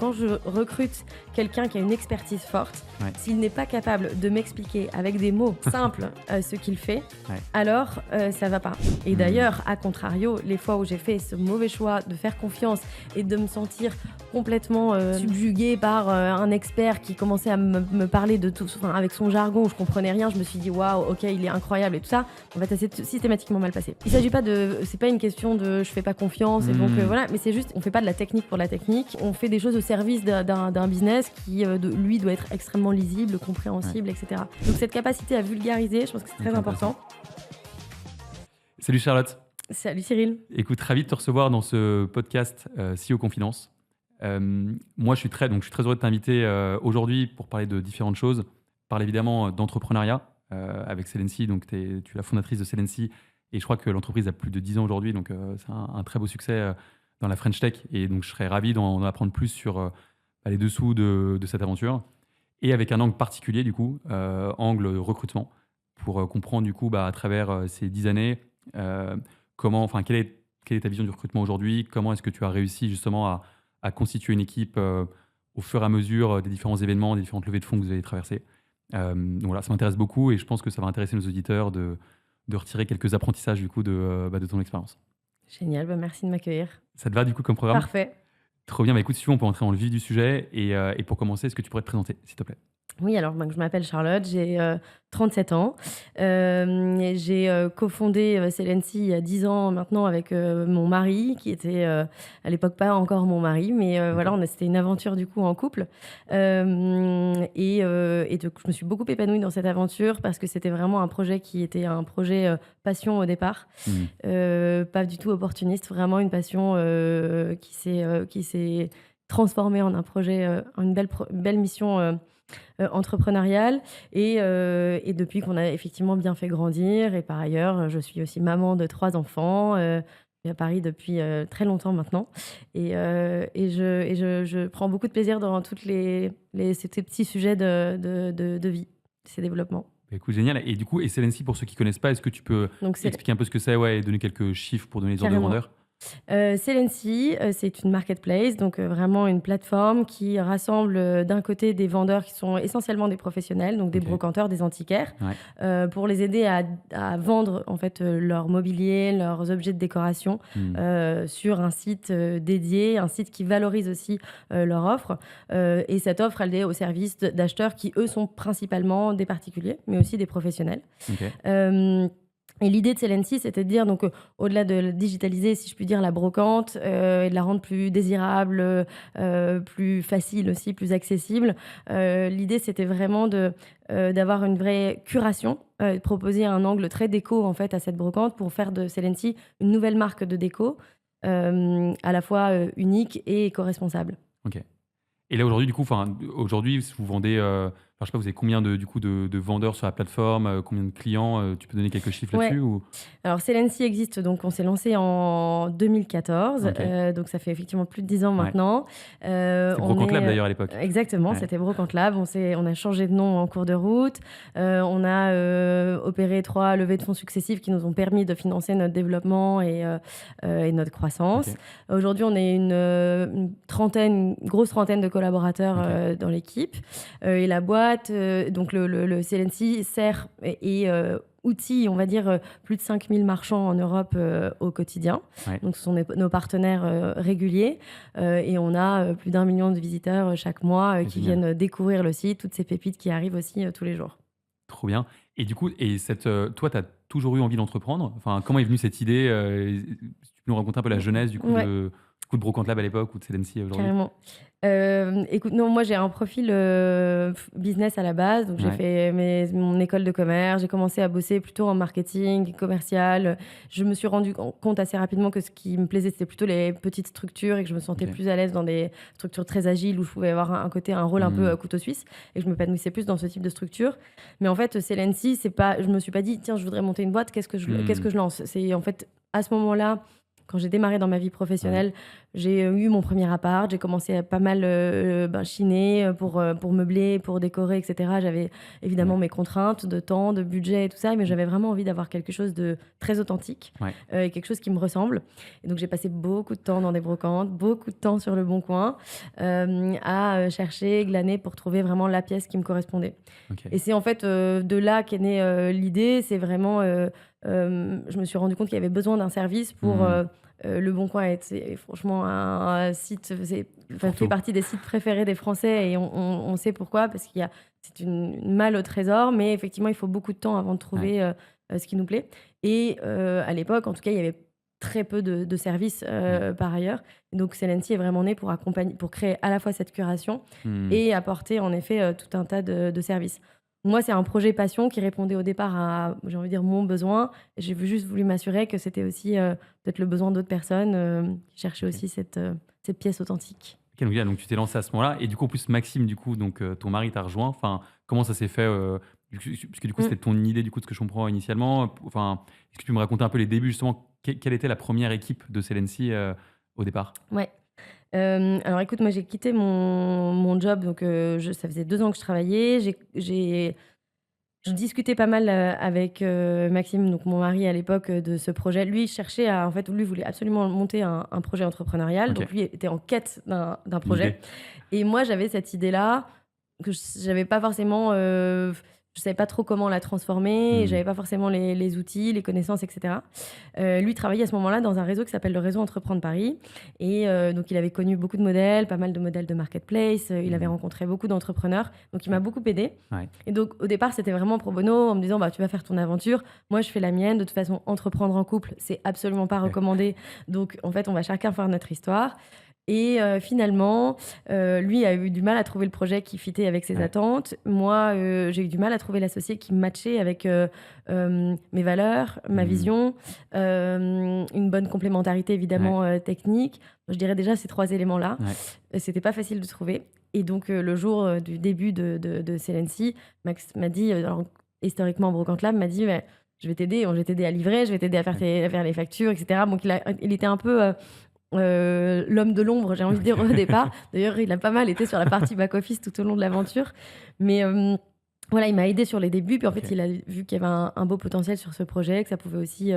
quand je recrute quelqu'un qui a une expertise forte, s'il n'est pas capable de m'expliquer avec des mots simples ce qu'il fait, alors ça va pas. Et d'ailleurs, à contrario, les fois où j'ai fait ce mauvais choix de faire confiance et de me sentir complètement subjuguée par un expert qui commençait à me parler de tout, enfin, avec son jargon où je comprenais rien, je me suis dit waouh, ok, il est incroyable et tout ça. En fait, ça s'est systématiquement mal passé. Il s'agit pas c'est pas une question de je fais pas confiance et donc voilà, mais c'est juste on fait pas de la technique pour la technique, on fait des choses au service d'un business qui lui doit être extrêmement lisible, compréhensible, etc. Donc cette capacité à vulgariser, je pense que c'est très important. Salut Charlotte. Salut Cyril. Écoute, ravi de te recevoir dans ce podcast CEO Confidence. Moi, je suis très heureux de t'inviter aujourd'hui pour parler de différentes choses. Parler évidemment d'entrepreneuriat avec Selency. Donc, tu es la fondatrice de Selency et je crois que l'entreprise a plus de 10 ans aujourd'hui. Donc, c'est un très beau succès dans la French Tech. Et donc, je serais ravi d'en apprendre plus sur les dessous de cette aventure. Et avec un angle particulier, du coup, angle recrutement, pour comprendre, du coup, à travers ces 10 années, quelle est ta vision du recrutement aujourd'hui? Comment est-ce que tu as réussi justement à constituer une équipe au fur et à mesure des différents événements, des différentes levées de fonds que vous avez traversées? Donc voilà, ça m'intéresse beaucoup et je pense que ça va intéresser nos auditeurs de retirer quelques apprentissages du coup de ton expérience. Génial, merci de m'accueillir. Ça te va du coup comme programme? Parfait. Trop bien, écoute, si tu veux, on peut entrer dans le vif du sujet et pour commencer, est-ce que tu pourrais te présenter, s'il te plaît? Oui, alors je m'appelle Charlotte, j'ai 37 ans. J'ai cofondé Selency il y a 10 ans maintenant avec mon mari, qui était à l'époque pas encore mon mari, mais voilà, c'était une aventure du coup en couple. Et donc, je me suis beaucoup épanouie dans cette aventure parce que c'était vraiment un projet qui était un projet passion au départ, pas du tout opportuniste, vraiment une passion qui s'est transformée en un projet, une belle mission entrepreneuriale et depuis qu'on a effectivement bien fait grandir. Et par ailleurs, je suis aussi maman de 3 enfants, je vis à Paris depuis très longtemps maintenant et je prends beaucoup de plaisir dans toutes ces petits sujets de vie, ces développements. Écoute, génial. Et du coup, Selency, pour ceux qui ne connaissent pas, est-ce que tu peux expliquer un peu ce que c'est et donner quelques chiffres pour donner les ordres de grandeur? Selency, c'est une marketplace, donc vraiment une plateforme qui rassemble d'un côté des vendeurs qui sont essentiellement des professionnels, donc des brocanteurs, des antiquaires, pour les aider à vendre en fait leur mobilier, leurs objets de décoration sur un site dédié, un site qui valorise aussi leur offre. Et cette offre, elle est au service d'acheteurs qui, eux, sont principalement des particuliers, mais aussi des professionnels. Et l'idée de Selency, c'était de dire, donc, au-delà de digitaliser, si je puis dire, la brocante et de la rendre plus désirable, plus facile aussi, plus accessible, l'idée, c'était vraiment d'avoir une vraie curation, de proposer un angle très déco en fait, à cette brocante pour faire de Selency une nouvelle marque de déco, à la fois unique et éco-responsable. Ok. Et là, aujourd'hui, du coup, aujourd'hui, vous vendez, je sais pas, vous avez combien de vendeurs sur la plateforme, combien de clients, tu peux donner quelques chiffres là-dessus ou... Alors, Selency existe, donc on s'est lancé en 2014, donc ça fait effectivement plus de 10 ans maintenant. C'était Brocante Lab d'ailleurs à l'époque. Exactement, c'était Brocante Lab. On a changé de nom en cours de route. On a opéré 3 levées de fonds successives qui nous ont permis de financer notre développement et notre croissance. Aujourd'hui, on est une grosse trentaine de collaborateurs dans l'équipe. Et la boîte, donc le Selency sert et outils, on va dire, plus de 5000 marchands en Europe au quotidien. Donc, ce sont nos partenaires réguliers. Et on a plus d'1 million de visiteurs chaque mois qui viennent découvrir le site, toutes ces pépites qui arrivent aussi tous les jours. Trop bien. Et du coup, toi, tu as toujours eu envie d'entreprendre. Enfin, comment est venue cette idée si tu peux nous raconter un peu la genèse du coup de Brocante Lab à l'époque ou de Selency aujourd'hui? Carrément. Écoute, non, moi j'ai un profil business à la base, donc j'ai fait mon école de commerce, j'ai commencé à bosser plutôt en marketing, commercial. Je me suis rendu compte assez rapidement que ce qui me plaisait, c'était plutôt les petites structures et que je me sentais plus à l'aise dans des structures très agiles où je pouvais avoir un rôle un peu couteau suisse et je me m'épanouissais plus dans ce type de structure. Mais en fait, Selency, je me suis pas dit, tiens, je voudrais monter une boîte, qu'est-ce que je lance? C'est en fait, à ce moment-là, quand j'ai démarré dans ma vie professionnelle, j'ai eu mon premier appart, j'ai commencé à pas mal chiner pour meubler, pour décorer, etc. J'avais évidemment mes contraintes de temps, de budget et tout ça, mais j'avais vraiment envie d'avoir quelque chose de très authentique et quelque chose qui me ressemble. Et donc j'ai passé beaucoup de temps dans des brocantes, beaucoup de temps sur le Bon Coin à chercher, glaner pour trouver vraiment la pièce qui me correspondait. Et c'est en fait de là qu'est née l'idée. C'est vraiment, je me suis rendu compte qu'il y avait besoin d'un service pour le Bon Coin. C'est franchement un site, fait partie des sites préférés des Français et on sait pourquoi, parce c'est une malle au trésor, mais effectivement il faut beaucoup de temps avant de trouver ce qui nous plaît. Et à l'époque, en tout cas, il y avait très peu de services par ailleurs. Donc Celency est vraiment né pour créer à la fois cette curation et apporter en effet tout un tas de services. Moi, c'est un projet passion qui répondait au départ à, j'ai envie de dire, mon besoin. J'ai juste voulu m'assurer que c'était aussi peut-être le besoin d'autres personnes qui cherchaient aussi cette pièce authentique. Okay, donc tu t'es lancé à ce moment-là. Et du coup, en plus, Maxime, du coup, donc, ton mari t'a rejoint. Enfin, comment ça s'est fait puisque du coup, c'était ton idée, du coup, de ce que je comprends initialement. Enfin, est-ce que tu peux me raconter un peu les débuts, justement, quelle était la première équipe de Celency au départ? Ouais. Alors écoute, moi j'ai quitté mon job, donc ça faisait 2 ans que je travaillais. Je discutais pas mal avec Maxime, donc mon mari à l'époque, de ce projet. Lui, lui voulait absolument monter un projet entrepreneurial, donc lui était en quête d'un projet. Et moi j'avais cette idée-là que j'avais pas forcément... je savais pas trop comment la transformer, j'avais pas forcément les outils, les connaissances, etc. Lui travaillait à ce moment-là dans un réseau qui s'appelle le réseau Entreprendre Paris. Et donc, il avait connu beaucoup de modèles, pas mal de modèles de marketplace. Il avait rencontré beaucoup d'entrepreneurs. Donc, il m'a beaucoup aidé. Et donc, au départ, c'était vraiment pro bono en me disant, tu vas faire ton aventure. Moi, je fais la mienne. De toute façon, entreprendre en couple, c'est absolument pas recommandé. Donc, en fait, on va chacun faire notre histoire. Et finalement, lui a eu du mal à trouver le projet qui fitait avec ses attentes. Moi, j'ai eu du mal à trouver l'associé qui matchait avec mes valeurs, ma vision, une bonne complémentarité évidemment technique. Je dirais déjà ces 3 éléments-là. C'était pas facile de trouver. Et donc, le jour du début de Celency, Max m'a dit, historiquement, Brocante Lab m'a dit, je vais t'aider à livrer, je vais t'aider à faire les factures, etc. Donc, il était un peu... l'homme de l'ombre, j'ai envie de dire au départ. D'ailleurs, il a pas mal été sur la partie back-office tout au long de l'aventure. Mais voilà, il m'a aidé sur les débuts. Puis en fait, il a vu qu'il y avait un beau potentiel sur ce projet, que ça pouvait aussi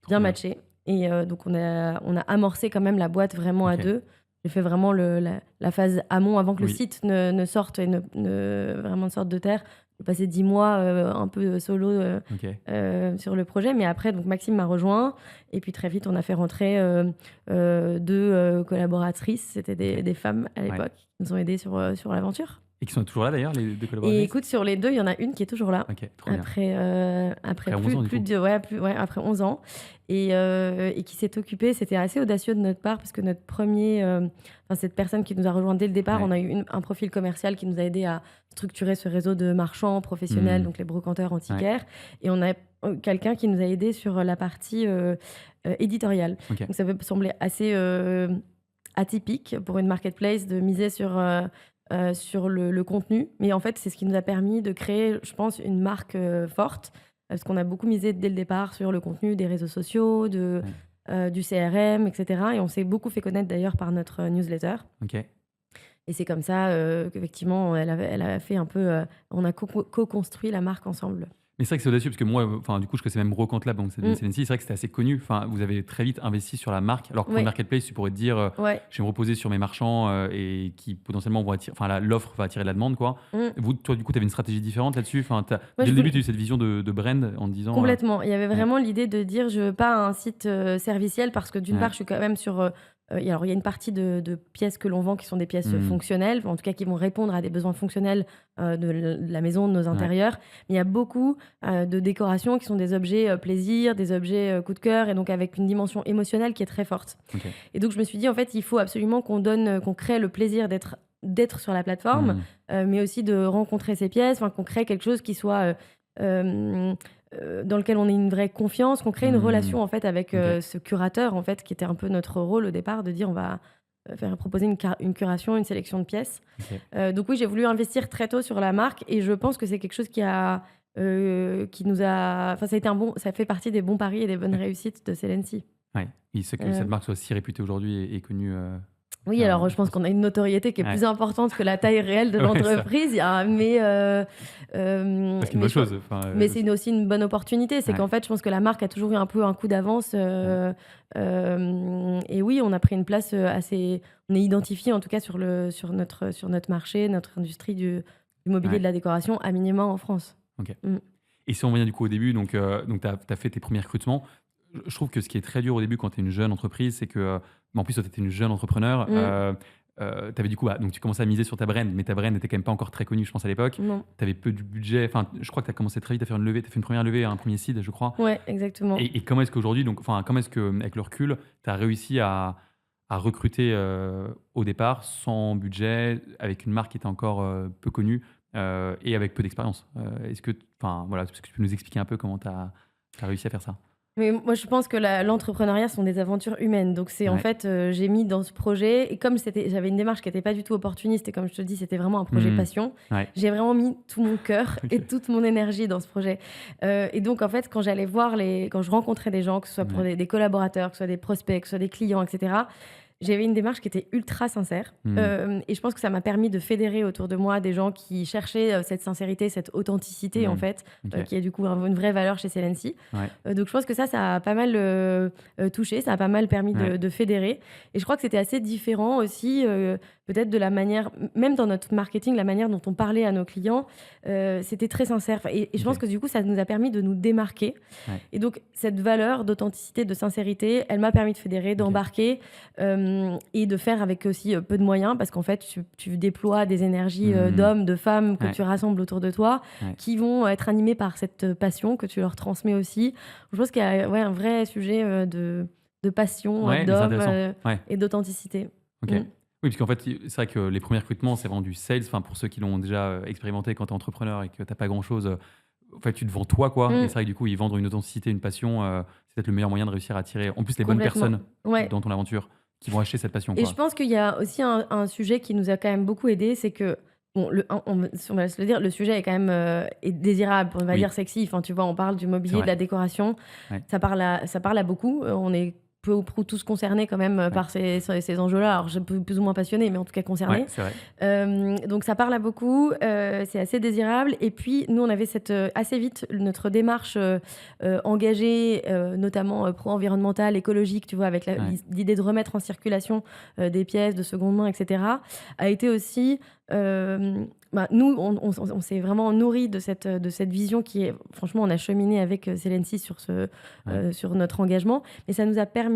bien matcher. Et donc, on a amorcé quand même la boîte vraiment à 2. J'ai fait vraiment la phase amont avant que le site ne sorte et vraiment ne sorte de terre. J'ai passé 10 mois un peu solo sur le projet. Mais après, donc Maxime m'a rejoint. Et puis très vite, on a fait rentrer 2 collaboratrices. C'était des femmes à l'époque qui nous ont aidés sur l'aventure. Et qui sont toujours là d'ailleurs, les 2 collaboratrices? Et écoute, sur les 2, il y en a une qui est toujours là. Après 11 ans. Et qui s'est occupée, c'était assez audacieux de notre part, parce que cette personne qui nous a rejoint dès le départ, on a eu un profil commercial qui nous a aidé à structurer ce réseau de marchands professionnels, donc les brocanteurs antiquaires. Et on a quelqu'un qui nous a aidé sur la partie éditoriale. Donc ça peut sembler assez atypique pour une marketplace de miser sur le contenu. Mais en fait, c'est ce qui nous a permis de créer, je pense, une marque forte, parce qu'on a beaucoup misé dès le départ sur le contenu des réseaux sociaux, du CRM, etc. Et on s'est beaucoup fait connaître d'ailleurs par notre newsletter. Et c'est comme ça qu'effectivement, elle a fait un peu... on a co-construit la marque ensemble. Mais c'est vrai que c'est audacieux, parce que moi, du coup, je connaissais même Brocante Lab, donc c'est Celency. C'est vrai que c'était assez connu. Vous avez très vite investi sur la marque. Alors que pour une marketplace, tu pourrais te dire, je vais me reposer sur mes marchands et qui potentiellement vont attirer, l'offre va attirer la demande, quoi. Toi, du coup, tu avais une stratégie différente là-dessus. Dès le début, tu as eu cette vision de brand en disant. Complètement. Il y avait vraiment l'idée de dire, je veux pas un site serviciel, parce que d'une part, je suis quand même sur. Alors, il y a une partie de pièces que l'on vend qui sont des pièces fonctionnelles, en tout cas qui vont répondre à des besoins fonctionnels de la maison, de nos intérieurs. Mais il y a beaucoup de décorations qui sont des objets plaisir, des objets coup de cœur, et donc avec une dimension émotionnelle qui est très forte. Et donc, je me suis dit, en fait, il faut absolument qu'on crée le plaisir d'être sur la plateforme, mais aussi de rencontrer ces pièces, qu'on crée quelque chose qui soit... dans lequel on ait une vraie confiance, qu'on crée une relation en fait avec ce curateur, en fait, qui était un peu notre rôle au départ, de dire on va proposer une curation, une sélection de pièces. Donc oui, j'ai voulu investir très tôt sur la marque, et je pense que c'est quelque chose qui nous a... ça fait partie des bons paris et des bonnes réussites de Celency. Ouais. Il sait que cette marque soit si réputée aujourd'hui et connue. Oui, alors je pense qu'on a une notoriété qui est plus importante que la taille réelle de l'entreprise. Mais c'est une bonne chose. Mais c'est aussi une bonne opportunité. C'est qu'en fait, je pense que la marque a toujours eu un peu un coup d'avance. Et oui, on a pris une place assez... On est identifié en tout cas sur notre marché, notre industrie du mobilier de la décoration, à minima en France. Ok. Et si on revient du coup au début, donc tu as fait tes premiers recrutements. Je trouve que ce qui est très dur au début quand tu es une jeune entreprise, c'est que, en plus, toi, tu étais une jeune entrepreneur. T'avais du coup, donc tu commençais à miser sur ta brand, mais ta brand n'était quand même pas encore très connue, je pense, à l'époque. Tu avais peu de budget. Enfin, je crois que tu as commencé très vite à faire une levée. Tu as fait une première levée, un premier seed, je crois. Ouais, exactement. Et comment est-ce qu'aujourd'hui, comment est-ce qu'avec le recul, tu as réussi à recruter au départ, sans budget, avec une marque qui était encore peu connue et avec peu d'expérience est-ce que tu peux nous expliquer un peu comment tu as réussi à faire ça? Mais moi, je pense que l'entrepreneuriat sont des aventures humaines. Donc, en fait, j'ai mis dans ce projet, et comme j'avais une démarche qui n'était pas du tout opportuniste, et comme je te dis, c'était vraiment un projet passion, j'ai vraiment mis tout mon cœur et toute mon énergie dans ce projet. Et donc, en fait, quand je rencontrais des gens, que ce soit pour des collaborateurs, que ce soit des prospects, que ce soit des clients, etc., j'avais une démarche qui était ultra sincère. Et je pense que ça m'a permis de fédérer autour de moi des gens qui cherchaient cette sincérité, cette authenticité, en fait, qui est du coup une vraie valeur chez Celency. Donc, je pense que ça a pas mal touché, ça a pas mal permis de fédérer. Et je crois que c'était assez différent aussi, peut-être de la manière, même dans notre marketing, la manière dont on parlait à nos clients, c'était très sincère. Et je pense que du coup, ça nous a permis de nous démarquer. Et donc, cette valeur d'authenticité, de sincérité, elle m'a permis de fédérer, d'embarquer, et de faire avec aussi peu de moyens, parce qu'en fait, tu déploies des énergies d'hommes, de femmes que tu rassembles autour de toi, qui vont être animés par cette passion que tu leur transmets aussi. Je pense qu'il y a un vrai sujet de passion, d'hommes et d'authenticité. Oui, parce qu'en fait, c'est vrai que les premiers recrutements, c'est vraiment du sales. Enfin, pour ceux qui l'ont déjà expérimenté quand tu es entrepreneur et que tu n'as pas grand-chose, en fait, tu te vends toi, quoi. Et c'est vrai que du coup, ils vendent une authenticité, une passion. C'est peut-être le meilleur moyen de réussir à attirer en plus les bonnes personnes dans ton aventure qui vont acheter cette passion. Et je pense qu'il y a aussi un sujet qui nous a quand même beaucoup aidé, c'est que on va se le dire, le sujet est quand même est désirable, on va dire sexy. Enfin, tu vois, on parle du mobilier, de la décoration. Ça parle à beaucoup. On est peu ou prou tous concernés quand même par ces enjeux-là. Alors, je suis plus ou moins passionnée, mais en tout cas concernée. Donc, ça parle à beaucoup. C'est assez désirable. Et puis, nous, on avait assez vite notre démarche engagée, notamment pro-environnementale, écologique, tu vois, avec l'idée de remettre en circulation des pièces de seconde main, etc., a été aussi... nous, on s'est vraiment nourri de cette vision qui est... Franchement, on a cheminé avec Celency sur notre engagement, mais ça nous a permis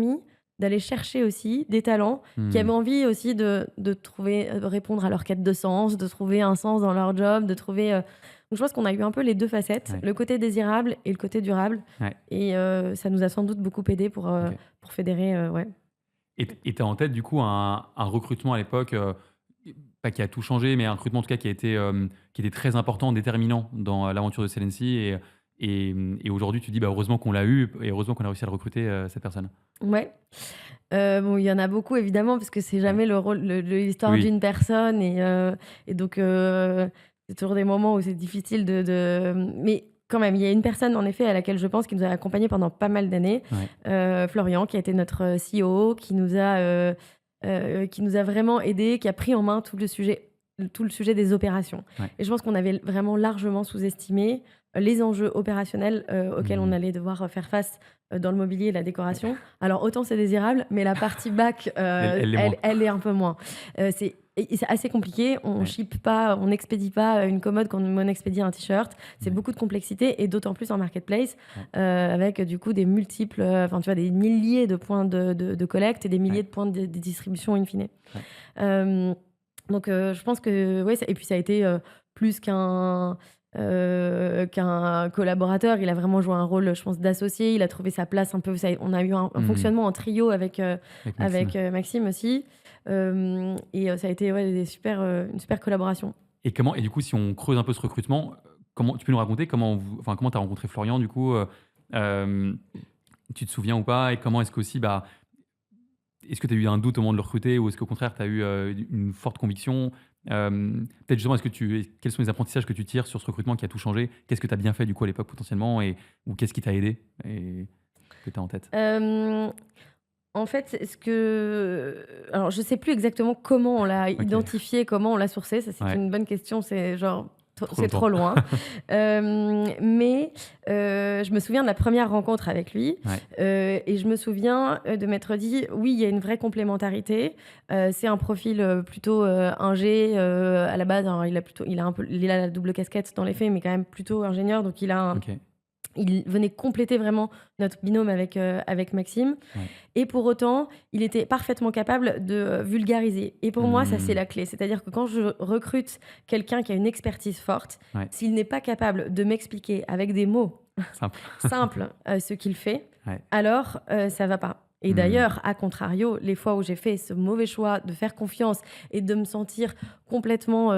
d'aller chercher aussi des talents qui avaient envie aussi de répondre à leur quête de sens, de trouver un sens dans leur job, de trouver... Donc, je pense qu'on a eu un peu les deux facettes, le côté désirable et le côté durable. Et ça nous a sans doute beaucoup aidé pour fédérer. Et tu as en tête, du coup, un recrutement à l'époque... pas qui a tout changé, mais un recrutement en tout cas qui était très important, déterminant dans l'aventure de Celency. Et aujourd'hui, tu dis heureusement qu'on l'a eu et heureusement qu'on a réussi à le recruter, cette personne. Ouais. Il y en a beaucoup évidemment, parce que c'est jamais l'histoire d'une personne. Et donc, c'est toujours des moments où c'est difficile mais quand même, il y a une personne en effet à laquelle je pense qui nous a accompagnés pendant pas mal d'années. Florian, qui a été notre CEO, qui nous a vraiment aidés, qui a pris en main tout le sujet des opérations. Et je pense qu'on avait vraiment largement sous-estimé les enjeux opérationnels auxquels on allait devoir faire face dans le mobilier et la décoration. Alors, autant c'est désirable, mais la partie back, elle est un peu moins. C'est assez compliqué. On ship pas, on n'expédie pas une commode comme on expédie un t-shirt. C'est beaucoup de complexité, et d'autant plus en marketplace, avec du coup des multiples, tu vois, des milliers de points de collecte et des milliers de points de distribution in fine. Donc, je pense que et puis ça a été plus qu'un collaborateur. Il a vraiment joué un rôle, je pense, d'associé. Il a trouvé sa place un peu. On a eu un fonctionnement en trio avec Maxime aussi. Et ça a été une super collaboration. Et du coup, si on creuse un peu ce recrutement, tu peux nous raconter comment tu as rencontré Florian, du coup, tu te souviens ou pas, et comment est-ce qu'aussi, est-ce que tu as eu un doute au moment de le recruter, ou est-ce qu'au contraire, tu as eu une forte conviction? Peut-être justement, quels sont les apprentissages que tu tires sur ce recrutement qui a tout changé? Qu'est-ce que tu as bien fait du coup à l'époque potentiellement, ou qu'est-ce qui t'a aidé? Et que tu as en tête? En fait, alors je sais plus exactement comment on l'a identifié, comment on l'a sourcé. Ça, c'est une bonne question. C'est genre, c'est trop loin. Mais je me souviens de la première rencontre avec lui. Et je me souviin de m'être dit, oui, il y a une vraie complémentarité. C'est un profil plutôt ingé à la base. Alors, il a la double casquette dans les faits, mais quand même plutôt ingénieur. Donc, il venait compléter vraiment notre binôme avec Maxime. Et pour autant, il était parfaitement capable de vulgariser. Et pour moi, ça, c'est la clé. C'est-à-dire que quand je recrute quelqu'un qui a une expertise forte, s'il n'est pas capable de m'expliquer avec des mots simples ce qu'il fait, alors ça ne va pas. Et d'ailleurs, à contrario, les fois où j'ai fait ce mauvais choix de faire confiance et de me sentir complètement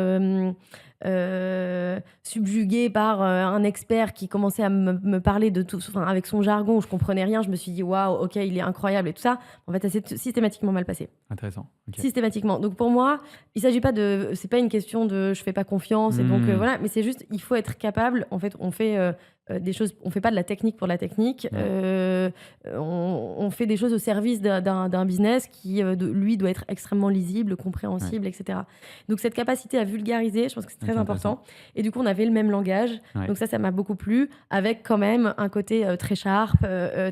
subjuguée par un expert qui commençait à me parler de tout, avec son jargon où je comprenais rien, je me suis dit waouh, ok, il est incroyable et tout ça. En fait, ça s'est systématiquement mal passé. Intéressant. Okay. Systématiquement. Donc pour moi, il s'agit pas c'est pas une question de je fais pas confiance et donc voilà, mais c'est juste il faut être capable. En fait, on fait des choses, on fait pas de la technique pour la technique. On fait des choses au service d'un business qui lui doit être extrêmement lisible, compréhensible, etc. Donc cette capacité à vulgariser, je pense que c'est très important. Et du coup, on avait le même langage. Donc ça m'a beaucoup plu, avec quand même un côté très sharp,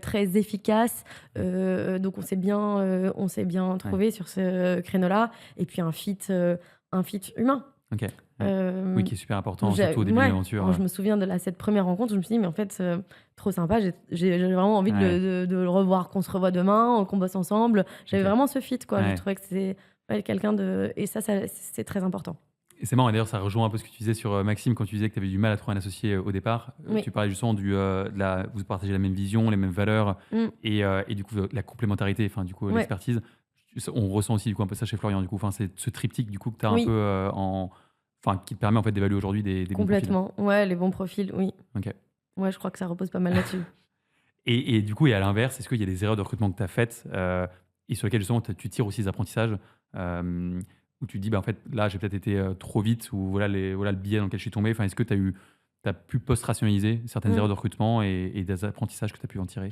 très efficace. Donc on s'est bien trouvé sur ce créneau-là. Et puis un fit humain. Ok. Oui, qui est super important, surtout au début de l'aventure. Je me souviens de cette première rencontre, je me suis dit, mais en fait, trop sympa, j'ai vraiment envie de le revoir, qu'on se revoie demain, qu'on bosse ensemble. J'avais vraiment ce fit, quoi. Je trouvais que c'est quelqu'un de... Et ça, c'est très important. Et c'est marrant, d'ailleurs, ça rejoint un peu ce que tu disais sur Maxime, quand tu disais que tu avais du mal à trouver un associé au départ. Tu parlais justement vous partagez la même vision, les mêmes valeurs, et du coup, la complémentarité, l'expertise. On ressent aussi du coup un peu ça chez Florian, du coup, c'est ce triptyque du coup que tu as un peu qui te permet en fait d'évaluer aujourd'hui des bons profils. Complètement, ouais, les bons profils, oui. Ok. Ouais, je crois que ça repose pas mal là-dessus. Et du coup, et à l'inverse, est-ce qu'il y a des erreurs de recrutement que tu as faites et sur lesquelles justement tu tires aussi des apprentissages où tu te dis, en fait, là, j'ai peut-être été trop vite, ou voilà le biais dans lequel je suis tombé. Est-ce que tu as pu post-rationaliser certaines erreurs de recrutement et des apprentissages que tu as pu en tirer?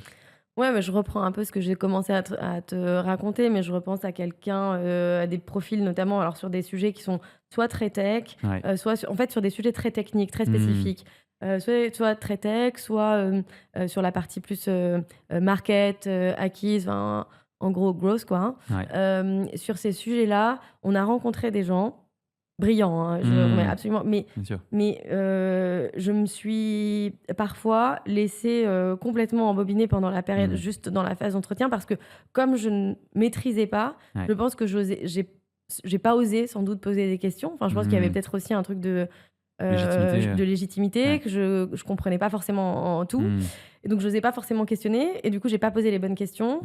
Ouais, mais je reprends un peu ce que j'ai commencé à te raconter, mais je repense à quelqu'un, à des profils notamment, alors sur des sujets qui sont soit très tech, soit en fait sur des sujets très techniques, très spécifiques. Soit très tech, soit sur la partie plus market, acquise, en gros growth, quoi. Sur ces sujets-là, on a rencontré des gens brillants, je le remets absolument, mais je me suis parfois laissée complètement embobiner pendant la période, juste dans la phase d'entretien, parce que comme je ne maîtrisais pas, je pense que j'ai pas osé sans doute poser des questions. Je pense qu'il y avait peut-être aussi un truc de légitimité que je comprenais pas forcément en tout. Et donc, je n'osais pas forcément questionner. Et du coup, j'ai pas posé les bonnes questions.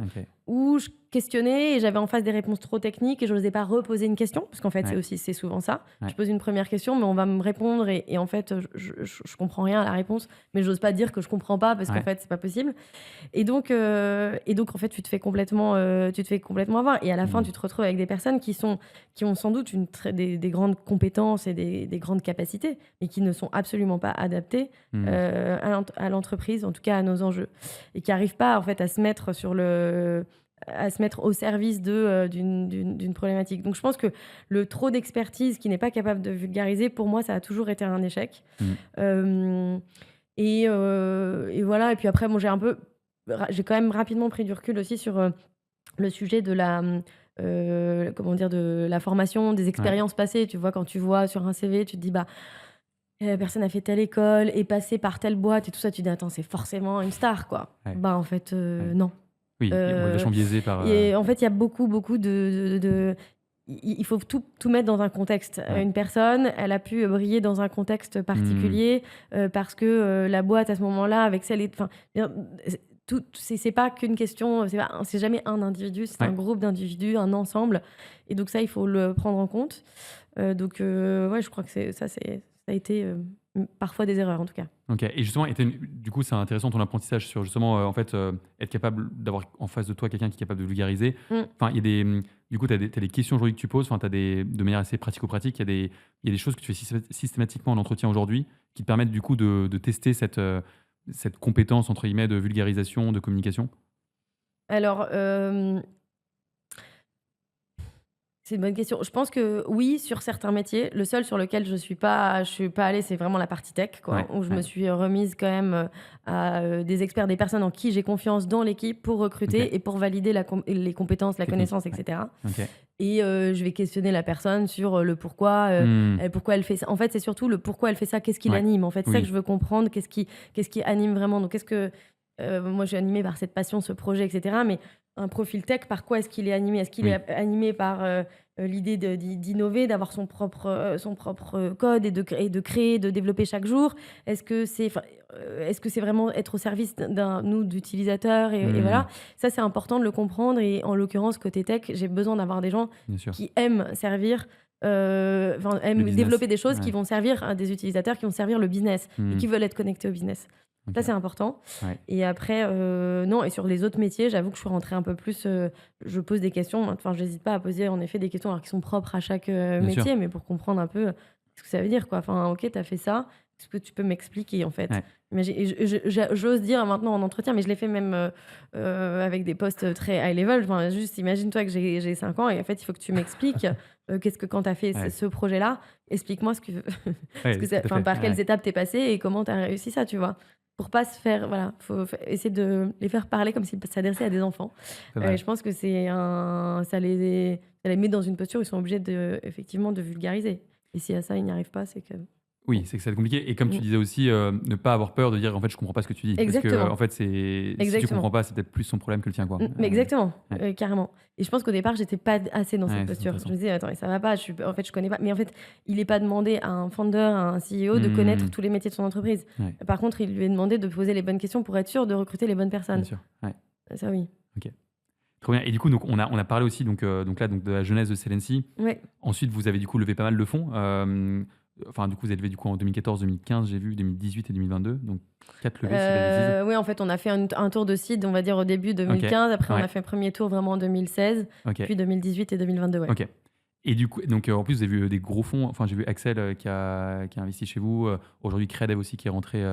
Ou je questionnais et j'avais en face des réponses trop techniques et je n'osais pas reposer une question. Parce qu'en fait, c'est souvent ça. Je pose une première question, mais on va me répondre et en fait, je comprends rien à la réponse. Mais j'ose pas dire que je comprends pas parce qu'en fait, c'est pas possible. Et donc, en fait, tu te fais complètement avoir. Et à la fin, tu te retrouves avec des personnes qui ont sans doute des grandes compétences et des grandes capacités, mais qui ne sont absolument pas adaptées à l'entreprise, en tout cas à nos enjeux, et qui n'arrivent pas en fait à se mettre au service d'une problématique. Donc je pense que le trop d'expertise qui n'est pas capable de vulgariser, pour moi, ça a toujours été un échec. Et voilà. Et puis après, j'ai quand même rapidement pris du recul aussi sur le sujet de de la formation, des expériences passées. Tu vois, quand tu vois sur un CV, tu te dis personne a fait telle école, est passé par telle boîte et tout ça, tu te dis attends, c'est forcément une star, quoi. En fait, non. Oui, on est vachement biaisé par... Et en fait, il y a beaucoup de... Il faut tout mettre dans un contexte. Une personne, elle a pu briller dans un contexte particulier parce que la boîte, à ce moment-là, avec celle... c'est pas qu'une question, c'est jamais un individu, c'est un groupe d'individus, un ensemble. Et donc ça, il faut le prendre en compte. Je crois que ça a été parfois des erreurs, en tout cas. Ok. Et justement, du coup, c'est intéressant ton apprentissage sur justement, être capable d'avoir en face de toi quelqu'un qui est capable de vulgariser. Du coup, tu as des questions aujourd'hui que tu poses, de manière assez pratico-pratique, il y a des choses que tu fais systématiquement en entretien aujourd'hui qui te permettent du coup de tester cette compétence, entre guillemets, de vulgarisation, de communication. Alors, c'est une bonne question. Je pense que oui, sur certains métiers. Le seul sur lequel je suis pas allée, c'est vraiment la partie tech, quoi, Ouais, où je me ouais. suis remise quand même à des experts, des personnes en qui j'ai confiance dans l'équipe pour OK. recruter et pour valider les compétences, la Technique, connaissance, ouais. etc. OK. Et je vais questionner la personne sur le Mmh. pourquoi elle fait ça. En fait, c'est surtout le pourquoi elle fait ça, qu'est-ce qui Ouais. l'anime. En fait, c'est ça que Oui, je veux comprendre, qu'est-ce qui anime vraiment. Donc, qu'est-ce que moi, je suis animée par cette passion, ce projet, etc. Mais un profil tech, par quoi est-ce qu'il est animé? Est-ce qu'il oui, est animé par l'idée d'innover, d'avoir son propre code et de créer, de développer chaque jour? Est-ce que c'est vraiment être au service nous, d'utilisateurs et mmh, voilà. Ça, c'est important de le comprendre et en l'occurrence, côté tech, j'ai besoin d'avoir des gens bien sûr. qui aiment servir, Le aiment business, développer des choses qui ouais. vont servir à des utilisateurs, qui vont servir le business et Mmh. qui veulent être connectés au business. Ça, OK. c'est important. Ouais. Et après, non, et sur les autres métiers, j'avoue que je suis rentrée un peu plus, je pose des questions. Enfin, j'hésite pas à poser en effet des questions alors qui sont propres à chaque Bien sûr. métier, mais pour comprendre un peu ce que ça veut dire, quoi. Enfin, ok, tu as fait ça, est-ce que tu peux m'expliquer en fait? Ouais. Mais j'ose dire maintenant en entretien, mais je l'ai fait même avec des postes très high level. Enfin, juste imagine-toi que j'ai 5 ans et en fait, il faut que tu m'expliques qu'est-ce que quand tu as fait Ouais. ce projet-là, explique-moi Ouais, tout à enfin, fait. par quelles Ouais. étapes tu es passé et comment tu as réussi ça, tu vois? Pour pas se faire voilà, essayer de les faire parler comme s'ils s'adressaient à des enfants. Pas mal. Je pense que ça les met dans une posture où ils sont obligés effectivement de vulgariser et si à ça, ils n'y arrivent pas, c'est que Oui, bon. c'est que ça va être compliqué et comme tu Mmh. disais aussi, ne pas avoir peur de dire: «En fait, je comprends pas ce que tu dis». Parce que Exactement, en fait, c'est si tu comprends exactement. pas, c'est peut-être plus son problème que le tien, quoi. Mais exactement, Ouais. carrément et je pense qu'au départ, j'étais pas assez dans cette Ouais, c'est posture. Je intéressant. me disais: «Attends, mais ça va pas, en fait, je connais pas». Mais en fait, il est pas demandé à un founder, à un CEO de connaître Mmh. tous les métiers de son entreprise. Ouais, Par contre, il lui est demandé de poser les bonnes questions pour être sûr de recruter les bonnes bien personnes. sûr. Ouais, Ça oui. OK. Trop bien et du coup, donc on a parlé aussi donc là, donc de la genèse de Celency. Ouais. Ensuite, vous avez du coup levé pas mal de fonds. Enfin, du coup, vous avez levé du coup en 2014-2015, j'ai vu, 2018 et 2022, donc 4 levées, si je dis pas de bêtises. Oui, en fait, on a fait un tour de seed, on va dire, au début OK. 2015. Après, on a Ouais. fait un premier tour vraiment en 2016, OK. puis 2018 et 2022, ouais. OK. Et du coup, donc en plus, vous avez vu des gros fonds. Enfin, j'ai vu Axel qui a investi chez vous. Aujourd'hui, Credev aussi qui est rentré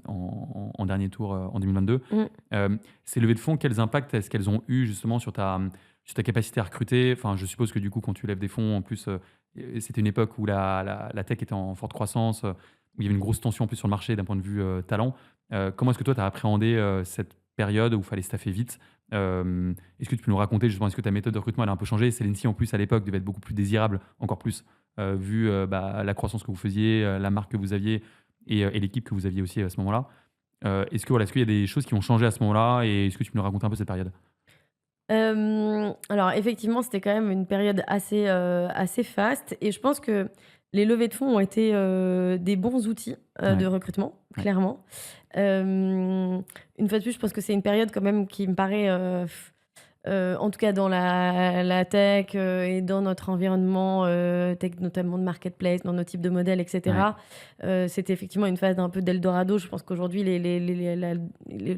en dernier tour en 2022. Mmh. Ces levées de fonds, quels impacts est-ce qu'elles ont eu justement sur ta capacité à recruter? Enfin, je suppose que du coup, quand tu lèves des fonds, en plus, c'était une époque où la tech était en forte croissance, où il y avait une grosse tension en plus sur le marché d'un point de vue talent. Comment est-ce que toi, tu as appréhendé cette période où il fallait staffer vite? Est-ce que tu peux nous raconter justement, est-ce que ta méthode de recrutement elle a un peu changé? Celency en plus à l'époque devait être beaucoup plus désirable, encore plus, vu la croissance que vous faisiez, la marque que vous aviez et l'équipe que vous aviez aussi à ce moment-là. Est-ce qu'il y a des choses qui ont changé à ce moment-là et est-ce que tu peux nous raconter un peu cette période? Alors effectivement, c'était quand même une période assez faste et je pense que les levées de fonds ont été, des bons outils, Ouais, de recrutement, ouais. clairement. Une fois de plus, je pense que c'est une période quand même qui me paraît, en tout cas dans la tech, et dans notre environnement, tech, notamment de marketplace, dans nos types de modèles et Ouais. cetera. C'était effectivement une phase un peu d'Eldorado. Je pense qu'aujourd'hui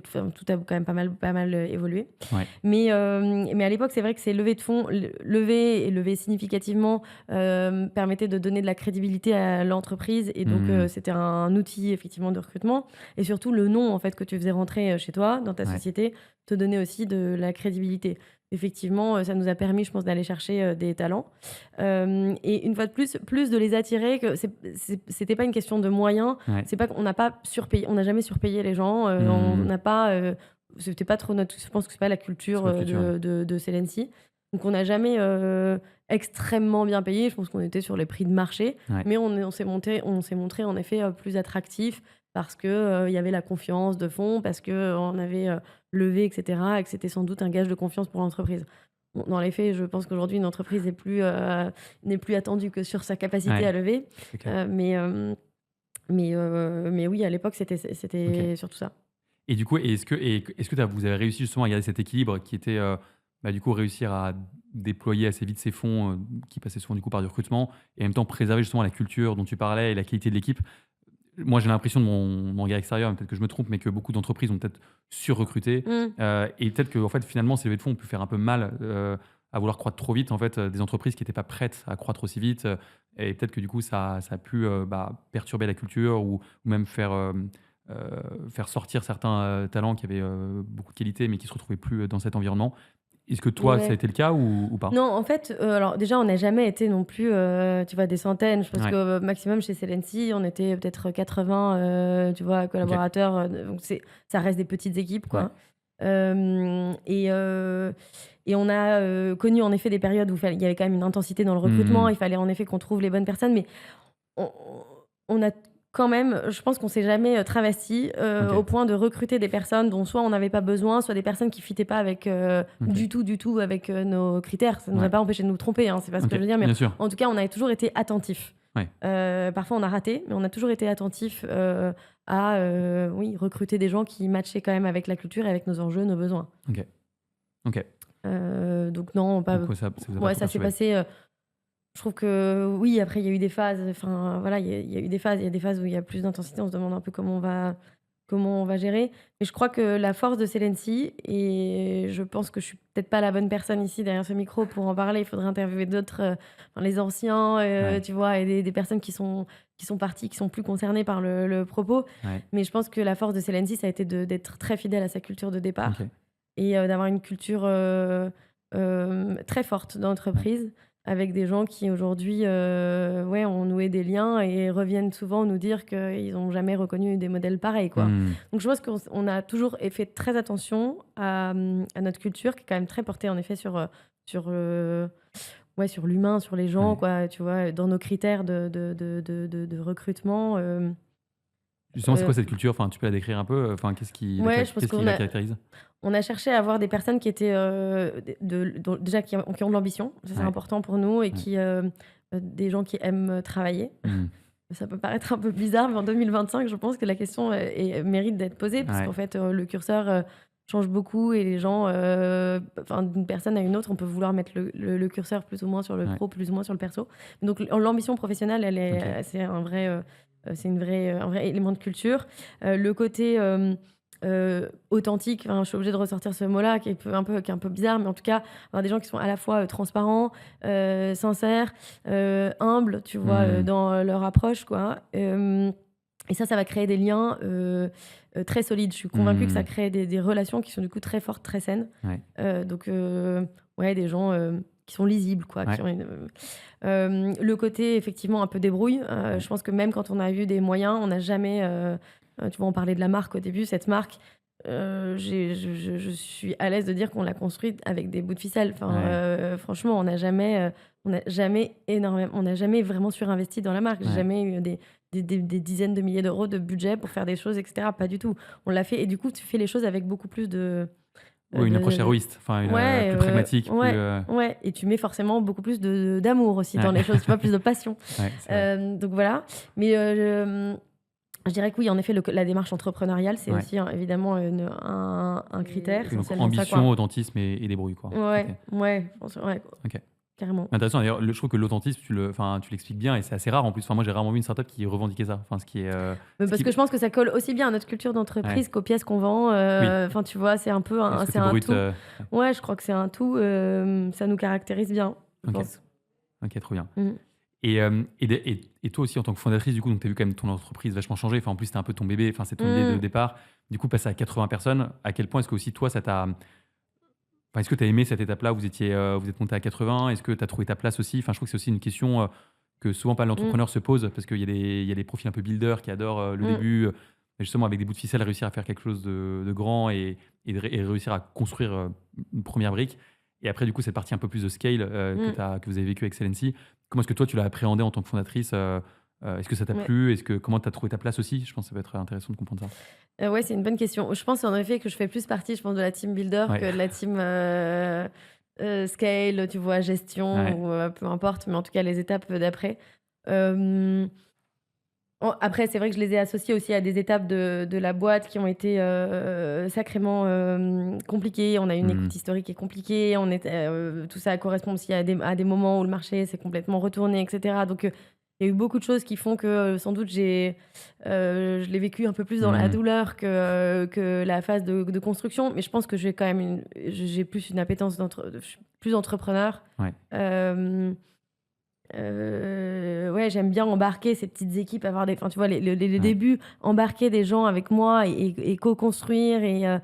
enfin, tout a quand même pas mal, évolué. Ouais. Mais à l'époque, c'est vrai que ces levées de fonds, lever significativement, permettaient de donner de la crédibilité à l'entreprise et donc Mmh. c'était un outil effectivement de recrutement et surtout le nom en fait que tu faisais rentrer, chez toi, dans ta Ouais. société, te donnait aussi de la crédibilité. Effectivement, ça nous a permis, je pense, d'aller chercher, des talents, et une fois de plus de les attirer que c'était pas une question de moyens. Ouais. C'est pas qu'on n'a pas surpayé, on n'a jamais surpayé les gens, on Mmh. n'a pas, c'était pas trop notre je pense que c'est pas la C'est culture, votre culture, ouais. de Celency. Donc on n'a jamais, extrêmement bien payé. Je pense qu'on était sur les prix de marché, Ouais. mais on s'est montré en effet, plus attractif parce que, il y avait la confiance de fonds, parce qu'on avait, levé et cetera et que c'était sans doute un gage de confiance pour l'entreprise. Bon, dans les faits, je pense qu'aujourd'hui une entreprise n'est plus attendue que sur sa capacité Ouais, à lever, c'est clair. mais oui, à l'époque, OK. c'était surtout ça. Et du coup, est-ce que vous avez réussi justement à garder cet équilibre qui était, du coup, réussir à déployer assez vite ces fonds, qui passaient souvent du coup par du recrutement et en même temps préserver justement la culture dont tu parlais et la qualité de l'équipe? Moi, j'ai l'impression de mon regard extérieur, mais peut-être que je me trompe, mais que beaucoup d'entreprises ont peut-être surrecruté, Mmh. et peut-être qu'en fait, finalement, ces levées de fonds ont pu faire un peu mal, à vouloir croître trop vite, en fait, des entreprises qui n'étaient pas prêtes à croître aussi vite, et peut-être que du coup, ça a pu, perturber la culture ou même faire, faire sortir certains talents qui avaient beaucoup de qualité, mais qui se retrouvaient plus dans cet environnement. Est-ce que toi, ça a été le cas ou pas? Non, en fait, alors déjà, on n'a jamais été non plus, tu vois, des centaines. Je pense que maximum chez Celency, on était peut-être 80, tu vois, collaborateurs. Donc ça reste des petites équipes, quoi. Et on a connu en effet des périodes où il y avait quand même une intensité dans le recrutement. Il fallait en effet qu'on trouve les bonnes personnes, mais on a quand même, je pense qu'on s'est jamais travesti au point de recruter des personnes dont soit on n'avait pas besoin, soit des personnes qui fitaient pas avec du tout avec nos critères. Ça nous a pas empêché de nous tromper, hein, c'est pas ce que je veux dire, mais en tout cas, on a toujours été attentifs. Parfois, on a raté, mais on a toujours été attentifs à recruter des gens qui matchaient quand même avec la culture et avec nos enjeux, nos besoins. Donc non, pas. Donc, ça s'est passé. Je trouve que oui, après il y a eu des phases, enfin voilà, il y a eu des phases, il y a des phases où il y a plus d'intensité, on se demande un peu comment on va gérer. Mais je crois que la force de Celency, et je pense que je suis peut-être pas la bonne personne ici derrière ce micro pour en parler, il faudrait interviewer d'autres, les anciens, tu vois, et des personnes qui sont parties, qui sont plus concernées par le propos. Mais je pense que la force de Celency, ça a été d'être très fidèle à sa culture de départ et d'avoir une culture très forte d'entreprise. Avec des gens qui aujourd'hui ont noué des liens et reviennent souvent nous dire qu'ils n'ont jamais reconnu des modèles pareils, quoi. Donc je pense qu'on a toujours fait très attention à notre culture, qui est quand même très portée en effet sur l'humain, sur les gens, quoi, tu vois, dans nos critères de recrutement. Justement, c'est quoi cette culture? Enfin, tu peux la décrire un peu? Enfin, qu'est-ce qui la caractérise? On a cherché à avoir des personnes qui étaient déjà qui ont de l'ambition, ça c'est important pour nous, et qui des gens qui aiment travailler. Ça peut paraître un peu bizarre, mais en 2025, je pense que la question mérite d'être posée, parce qu'en fait, le curseur change beaucoup et les gens, d'une personne à une autre, on peut vouloir mettre le curseur plus ou moins sur le pro, plus ou moins sur le perso. Donc l'ambition professionnelle, c'est un vrai élément de culture. Le côté authentique, je suis obligée de ressortir ce mot-là qui est un peu bizarre, mais en tout cas avoir des gens qui sont à la fois transparents, sincères, humbles, tu vois, dans leur approche, quoi. Et ça va créer des liens très solides. Je suis convaincue que ça crée des relations qui sont du coup très fortes, très saines. Donc des gens qui sont lisibles, quoi. Qui ont le côté effectivement un peu débrouille. Je pense que même quand on a eu des moyens, on n'a jamais tu vois, on parlait de la marque au début. Cette marque, je suis à l'aise de dire qu'on l'a construite avec des bouts de ficelle. Franchement, on n'a jamais vraiment surinvesti dans la marque. J'ai jamais eu des dizaines de milliers d'euros de budget pour faire des choses, etc. Pas du tout. On l'a fait, et du coup, tu fais les choses avec beaucoup plus de... une approche héroïste, plus pragmatique. Et tu mets forcément beaucoup plus d'amour aussi dans les choses, tu vois, plus de passion. Donc voilà. Mais je dirais que oui, en effet, la démarche entrepreneuriale, c'est aussi évidemment un critère. Donc ambition, authentisme et débrouille, quoi. Carrément. Intéressant. D'ailleurs, je trouve que l'authentisme, tu l'expliques bien, et c'est assez rare en plus. Enfin, moi, j'ai rarement vu une startup qui revendiquait ça. Enfin, parce que je pense que ça colle aussi bien à notre culture d'entreprise qu'aux pièces qu'on vend. Enfin, tu vois, c'est un peu un tout. Je crois que c'est un tout. Ça nous caractérise bien, je pense. Ok, trop bien. Et toi aussi, en tant que fondatrice, du coup, tu as vu quand même ton entreprise vachement changer. Enfin, en plus, c'était un peu ton bébé. Enfin, c'est ton idée de départ. Du coup, passer à 80 personnes, à quel point est-ce que aussi toi, ça t'a... Enfin, est-ce que tu as aimé cette étape-là? Vous êtes monté à 80. Est-ce que tu as trouvé ta place aussi? Enfin, je trouve que c'est aussi une question que souvent pas l'entrepreneur se pose, parce qu'il y a des profils un peu builders qui adorent le début. Et justement, avec des bouts de ficelle, réussir à faire quelque chose de grand et réussir à construire une première brique. Et après, du coup, cette partie un peu plus de scale que vous avez vécu avec Celency, comment est-ce que toi, tu l'as appréhendé en tant que fondatrice? Est-ce que ça t'a plu? Comment tu as trouvé ta place aussi? Je pense que ça peut être intéressant de comprendre ça. C'est une bonne question. Je pense en effet que je fais plus partie, de la team builder que de la team scale, tu vois, gestion, ou peu importe, mais en tout cas les étapes d'après. Après, c'est vrai que je les ai associés aussi à des étapes de la boîte qui ont été sacrément compliquées. On a une écoute historique qui est compliquée. Tout ça correspond aussi à des moments où le marché s'est complètement retourné, etc. Donc, il y a eu beaucoup de choses qui font que sans doute je l'ai vécu un peu plus dans la douleur que la phase de construction. Mais je pense que j'ai quand même j'ai plus une appétence je suis plus entrepreneur. Ouais, j'aime bien embarquer ces petites équipes, avoir des, enfin, tu vois, les débuts, embarquer des gens avec moi et co-construire et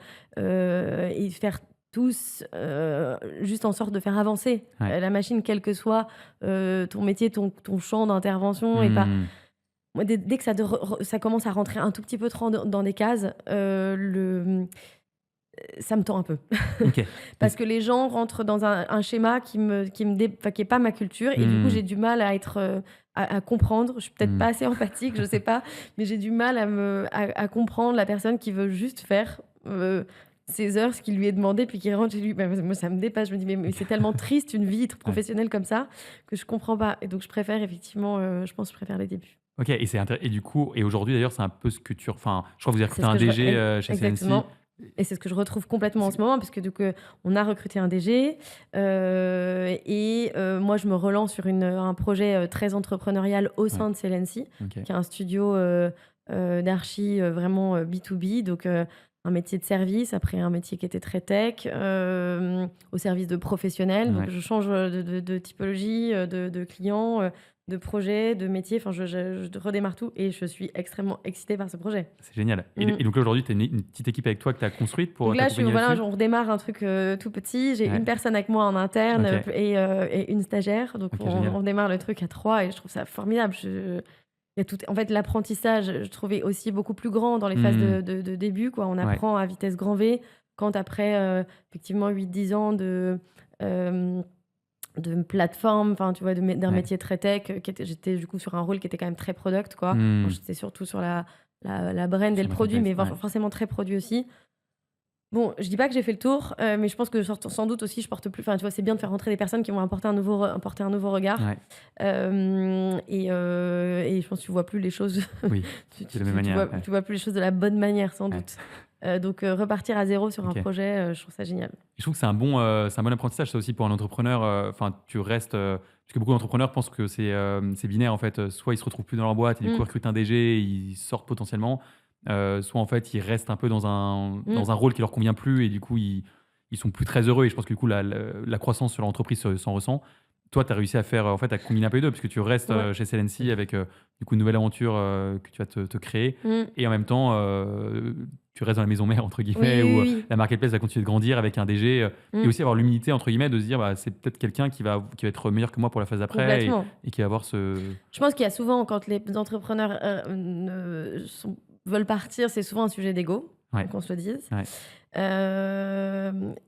faire tous juste en sorte de faire avancer la machine, quel que soit ton métier, ton champ d'intervention. Et pas, Mmh. moi, dès que ça commence à rentrer un tout petit peu trop dans des cases, ça me tend un peu. OK. Parce que les gens rentrent dans un schéma enfin, qui est pas ma culture, et du coup, j'ai du mal à être, à comprendre. Je suis peut-être pas assez empathique, je sais pas, mais j'ai du mal à comprendre la personne qui veut juste faire ses heures, ce qui lui est demandé, puis qui rentre chez lui. Bah, moi, ça me dépasse. Je me dis: «Mais c'est tellement triste une vie professionnelle comme ça, que je comprends pas», et donc je préfère effectivement, je pense que je préfère les débuts. OK, et du coup, et aujourd'hui d'ailleurs, c'est un peu ce que tu enfin, je crois que vous avez C'est recruté ce un que DG, chez CNC. exactement. Et c'est ce que je retrouve complètement en C'est ce moment, parce que donc, on a recruté un DG, moi je me relance sur un projet, très entrepreneurial au Ouais. sein de Celency, OK. qui est un studio, d'archi, vraiment, B2B, donc un métier de service, après un métier qui était très tech, au service de professionnels. Donc Ouais. je change, de typologie, de clients, de projets, de métiers. Enfin, je redémarre tout, et je suis extrêmement excitée par ce projet. C'est génial. Mmh. Et donc là, aujourd'hui, tu as une petite équipe avec toi que tu as construite pour Donc là, t'accompagner voilà, là-dessus? on redémarre un truc tout petit. J'ai Ouais. une personne avec moi en interne, OK. et une stagiaire. Donc OK, on génial. redémarre le truc à 3, et je trouve ça formidable. Il y a tout, en fait, l'apprentissage, je trouvais aussi beaucoup plus grand dans les phases Mmh. de début, quoi. On Ouais. apprend à vitesse grand V, quand après effectivement 8-10 ans de plateforme, enfin, tu vois, d'un Ouais. métier très tech, j'étais du coup sur un rôle qui était quand même très product, quoi. Bon, Mmh. j'étais surtout sur la brand et Sur le le produit, marketplace, mais ouais. forcément très produit aussi. Bon, je dis pas que j'ai fait le tour, mais je pense que sans doute aussi je porte plus, enfin, tu vois, c'est bien de faire rentrer des personnes qui vont apporter un nouveau regard. Ouais. Et je pense que tu vois plus les choses Oui, de la même manière, ouais. tu vois plus les choses de la bonne manière, sans Ouais. doute. Donc repartir à zéro sur un OK. projet, je trouve ça génial. Je trouve que c'est un bon apprentissage, ça aussi, pour un entrepreneur. Enfin, tu restes, parce que beaucoup d'entrepreneurs pensent que c'est binaire, en fait. Soit ils se retrouvent plus dans leur boîte et du coup, Mmh. ils recrutent un DG, ils sortent potentiellement. Soit, en fait, ils restent un peu Mmh. dans un rôle qui leur convient plus et du coup, ils sont plus très heureux. Et je pense que du coup, la croissance sur l'entreprise s'en ressent. Toi, tu as réussi à faire, en fait, à combiner un peu les deux, parce que tu restes Ouais. chez CLNC avec du coup une nouvelle aventure que tu vas te créer. Mmh. Et en même temps, tu restes dans la maison mère, entre Oui, guillemets, oui, où oui. la marketplace va continuer de grandir avec un DG. Et Mmh. aussi avoir l'humilité, entre guillemets, de se dire, bah, c'est peut-être quelqu'un qui va être meilleur que moi pour la phase d'après Complètement. et qui va avoir ce. Je pense qu'il y a souvent, quand les entrepreneurs veulent partir, c'est souvent un sujet d'ego, Ouais, qu'on se le dise. ouais.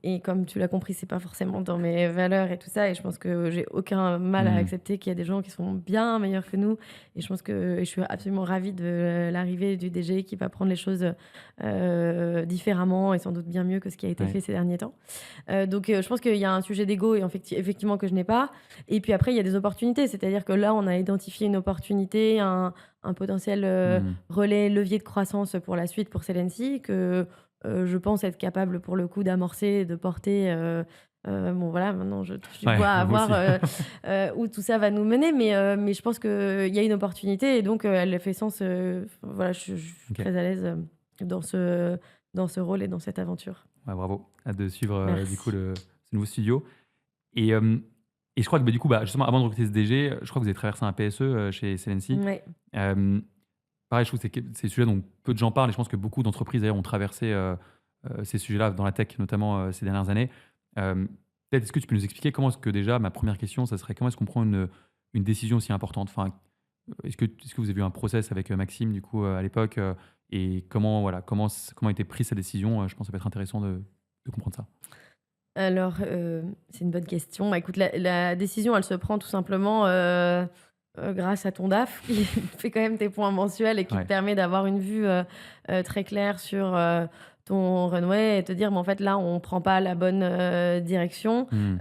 Et comme tu l'as compris, c'est pas forcément dans mes valeurs et tout ça. Et je pense que j'ai aucun mal à Mmh. accepter qu'il y a des gens qui sont bien meilleurs que nous. Et je pense que je suis absolument ravie de l'arrivée du DG qui va prendre les choses différemment et sans doute bien mieux que ce qui a été Ouais. fait ces derniers temps. Donc je pense qu'il y a un sujet d'ego, et effectivement que je n'ai pas. Et puis après, il y a des opportunités. C'est-à-dire que là, on a identifié une opportunité, un potentiel Mmh. relais, levier de croissance pour la suite pour Celency, que je pense être capable pour le coup d'amorcer, de porter. Bon, voilà, maintenant je touche du Ouais, bois à moi voir aussi. où tout ça va nous mener, mais je pense qu'il y a une opportunité, et donc elle fait sens. Voilà, je suis OK. très à l'aise dans ce rôle et dans cette aventure. Ouais, bravo. Hâte de suivre du coup Merci. ce nouveau studio. Et, et je crois que bah, du coup, bah, justement, avant de recruter ce DG, je crois que vous avez traversé un PSE chez CLNC. Ouais. Pareil, je trouve que c'est des sujets dont peu de gens parlent et je pense que beaucoup d'entreprises d'ailleurs ont traversé ces sujets-là dans la tech, notamment ces dernières années. Peut-être est-ce que tu peux nous expliquer comment est-ce que déjà, ma première question, ça serait comment est-ce qu'on prend une décision aussi importante? Enfin, est-ce que vous avez eu un process avec Maxime du coup à l'époque et comment voilà comment a été prise cette décision? Je pense que ça peut être intéressant de comprendre ça. Alors, c'est une bonne question. Bah, écoute, la décision, elle se prend tout simplement, grâce à ton DAF qui fait quand même tes points mensuels et qui te Ouais. permet d'avoir une vue, très claire sur, ton runway, et te dire: «Mais en fait, là, on prend pas la bonne, direction», Mmh.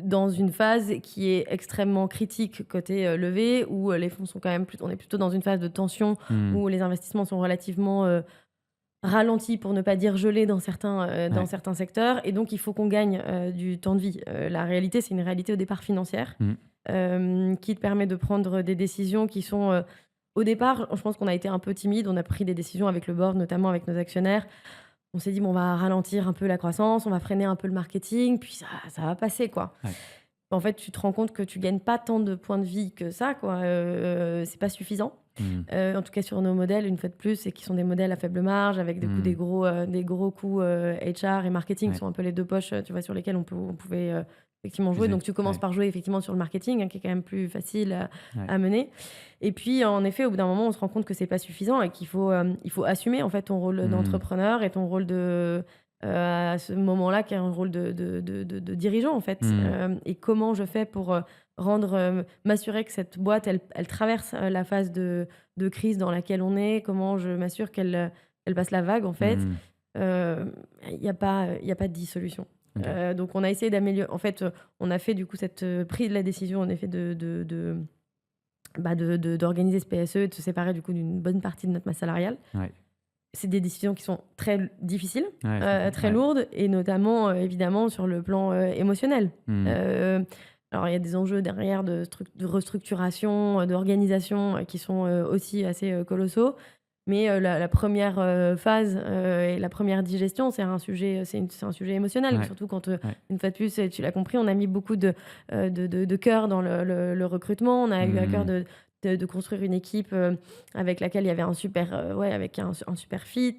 dans une phase qui est extrêmement critique côté, levée, où, les fonds sont quand même on est plutôt dans une phase de tension, Mmh. où les investissements sont relativement, ralenti, pour ne pas dire gelé, dans Ouais. certains secteurs, et donc il faut qu'on gagne du temps de vie. La réalité, c'est une réalité au départ financière, Mmh. qui te permet de prendre des décisions qui sont, au départ, je pense qu'on a été un peu timide, on a pris des décisions avec le board, notamment avec nos actionnaires. On s'est dit: «Bon, on va ralentir un peu la croissance, on va freiner un peu le marketing, puis ça va passer, quoi». Ouais. en fait, tu te rends compte que tu gagnes pas tant de points de vie que ça, quoi. C'est pas suffisant. En tout cas, sur nos modèles, une fois de plus, c'est qu'ils sont des modèles à faible marge, avec des gros coûts HR et marketing, qui sont un peu les deux poches, tu vois, sur lesquelles on pouvait effectivement jouer. Donc, tu commences par jouer effectivement sur le marketing, qui est quand même plus facile à mener. Et puis, en effet, au bout d'un moment, on se rend compte que c'est pas suffisant et qu'il faut assumer en fait ton rôle d'entrepreneur et ton rôle à ce moment-là, qui est un rôle de dirigeant en fait. Et comment je fais pour m'assurer que cette boîte, elle traverse la phase de crise dans laquelle on est, comment je m'assure qu'elle passe la vague en fait. Il n'y a pas 10 solutions. Okay. Donc on a essayé d'améliorer. En fait, on a fait du coup cette prise de la décision en effet d'organiser ce PSE et de se séparer du coup d'une bonne partie de notre masse salariale. Ouais. C'est des décisions qui sont très difficiles, très lourdes, et notamment, évidemment, sur le plan émotionnel. Alors, il y a des enjeux derrière de restructuration, d'organisation qui sont aussi assez colossaux. Mais la première phase et la première digestion, c'est un sujet émotionnel. Surtout quand, une fois de plus, tu l'as compris, on a mis beaucoup de cœur dans le recrutement. On a eu à cœur de construire une équipe avec laquelle il y avait un super, avec un super fit,